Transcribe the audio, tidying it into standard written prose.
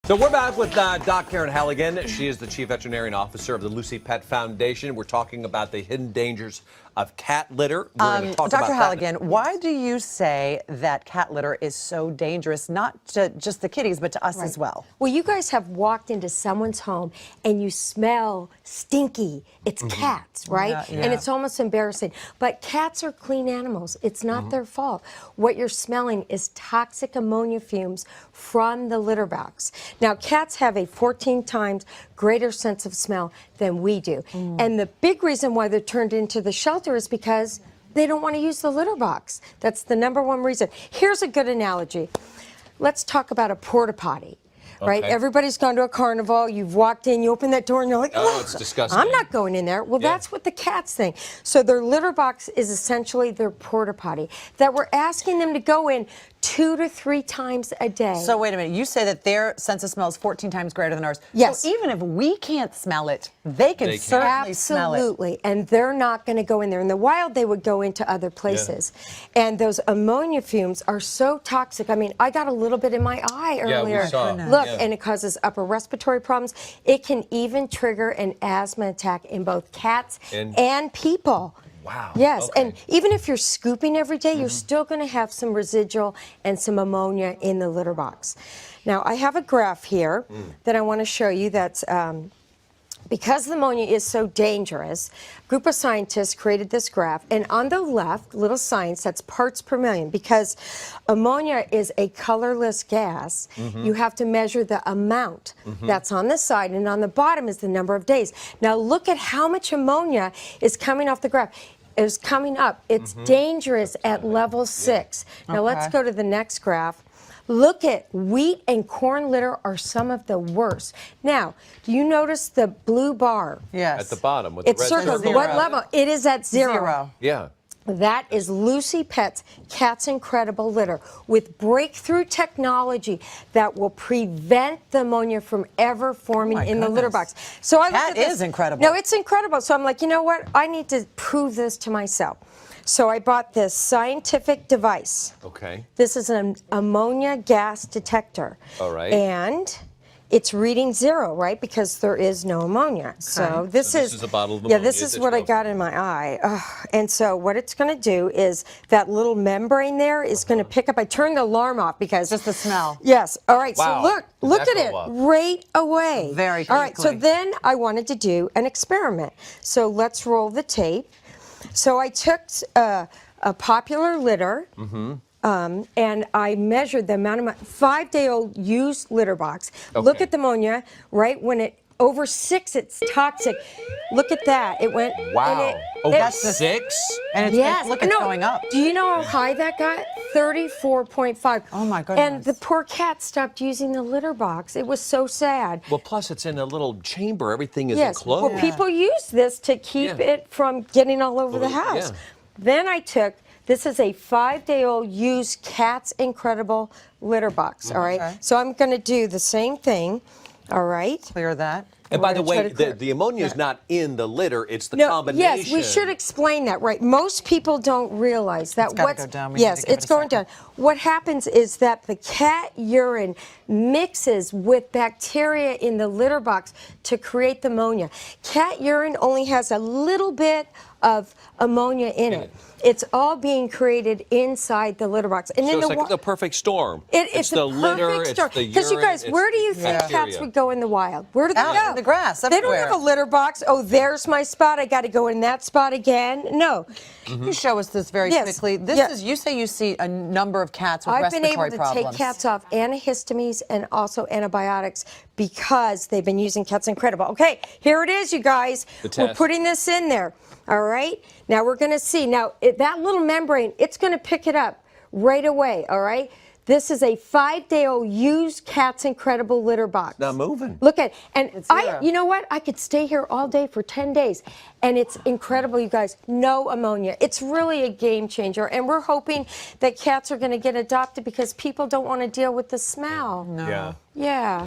So we're back with Doc Karen Halligan. She is the Chief Veterinarian Officer of the Lucy Pet Foundation. We're talking about the hidden dangers of cat litter. We're going to talk Dr. about Halligan, why do you say that cat litter is so dangerous, not to just the kitties, but to us as well? Well, you guys have walked into someone's home and you smell stinky. It's cats, right? Yeah. And it's almost embarrassing. But cats are clean animals. It's not their fault. What you're smelling is toxic ammonia fumes from the litter box. Now, cats have a 14 times greater sense of smell than we do. And the big reason why they're turned into the shelter is because they don't want to use the litter box. That's the #1 reason. Here's a good analogy. Let's talk about a porta potty. Right? Okay. Everybody's gone to a carnival, you've walked in, you open that door and you're like, Oh, it's disgusting. I'm not going in there. Well, that's what the cats think. So their litter box is essentially their porta potty that we're asking them to go in 2 to 3 times a day. So wait a minute, you say that their sense of smell is 14 times greater than ours. Yes. So even if we can't smell it, they can certainly smell it. Absolutely, and they're not going to go in there. In the wild, they would go into other places. And those ammonia fumes are so toxic. I mean, I got a little bit in my eye earlier. we saw. Look, and it causes upper respiratory problems. It can even trigger an asthma attack in both cats and people. Wow. Yes, Okay. and even if you're scooping every day, you're still going to have some residual and some ammonia in the litter box. Now, I have a graph here that I want to show you that's because the ammonia is so dangerous, a group of scientists created this graph, and on the left, little science, that's parts per million. Because ammonia is a colorless gas, you have to measure the amount that's on the side, and on the bottom is the number of days. Now look at how much ammonia is coming off the graph. It's coming up. It's dangerous at level 6. Now let's go to the next graph. Look at wheat and corn litter are some of the worst. Now, do you notice the blue bar? Yes. At the bottom. With It's the red circled. circle What around level? It is at 0. Zero. Yeah. That is Lucy Pet's Cat's Incredible Litter with breakthrough technology that will prevent the ammonia from ever forming in the litter box. So I looked at this. Is incredible. No, it's incredible. So I'm like, you know what? I need to prove this to myself. So I bought this scientific device. Okay. This is an ammonia gas detector. All right. And it's reading 0, right? Because there is no ammonia. So this is a bottle of yeah, ammonia this is that what you I got in my eye. Ugh. And so what it's going to do is that little membrane there is going to pick up. I turned the alarm off because Just the smell. Yes. All right. Wow. So look Did at that it go up? right away. Very All right. So quickly. then I wanted to do an experiment. So let's roll the tape. So I took a popular litter, and I measured the amount of 5-day-old used litter box. Look at the ammonia, right? When it over 6, it's toxic. Look at that. It went. Wow. And Over it- 6? And it's, Yes. look, it's No, going up. Do you know how high that got? 34.5. Oh, my goodness. And the poor cat stopped using the litter box. It was so sad. Well, plus it's in a little chamber. Everything is Yes. enclosed. Well, people use this to keep it from getting all over the house. Then I took, this is a 5-day-old used Cat's Incredible litter box, all right? Okay. So I'm going to do the same thing, all right? Clear that. And by We're the gonna try way, to clear- the ammonia is not in the litter. It's the No, combination. yes, we should explain that, right? Most people don't realize that. It's gotta go down. We need Yes, to give it's it a going second. down. What happens is that the cat urine mixes with bacteria in the litter box to create the ammonia. Cat urine only has a little bit of ammonia in it. It's all being created inside the litter box. And So in it's the like the perfect storm. it's the a litter, perfect storm. it's the Because you urine, guys, it's where do you the think cats bacteria. would go in the wild? Where do they Out go? in the grass, They don't everywhere. have a litter box. Oh, there's my spot. I got to go in that spot again. No. Can you show us this very Yes. quickly? This Yeah. is, you say you see a number of cats with I've been respiratory able to problems. take cats off antihistamines and also antibiotics because they've been using Cat's Incredible. Okay, here it is, you guys. The We're test. putting this in there. All right. Now we're going to see. Now that little membrane, it's going to pick it up right away. All right. This is a 5-day-old used Cat's Incredible litter box. Not moving. Look at, and It's zero. you know what? I could stay here all day for 10 days, and it's incredible, you guys. No ammonia. It's really a game changer, and we're hoping that cats are going to get adopted because people don't want to deal with the smell. No. Yeah. Yeah.